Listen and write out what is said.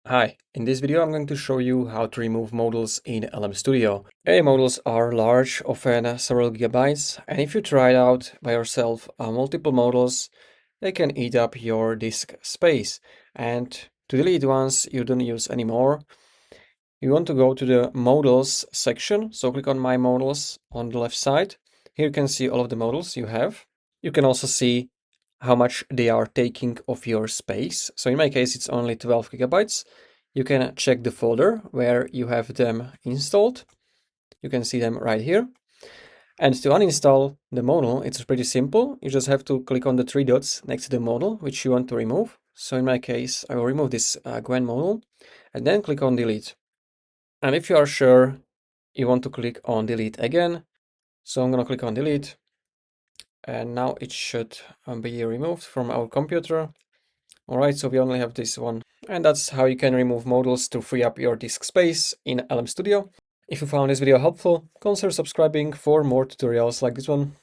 Hi, in this video I'm going to show you how to remove modals in LM Studio. Modals are large, often several gigabytes, and if you try it out by yourself, multiple modals, they can eat up your disk space. And to delete ones you don't use anymore, you want to go to the modals section, so click on My Modals on the left side. Here you can see all of the modals you have. You can also see how much they are taking of your space. So in my case, it's only 12 gigabytes. You can check the folder where you have them installed. You can see them right here. And to uninstall the model, it's pretty simple. You just have to click on the three dots next to the model, which you want to remove. So in my case, I will remove this Gwen model and then click on delete. And if you are sure, you want to click on delete again. So I'm going to click on delete. And now it should be removed from our computer. Alright, so we only have this one. And that's how you can remove modals to free up your disk space in LM Studio. If you found this video helpful, consider subscribing for more tutorials like this one.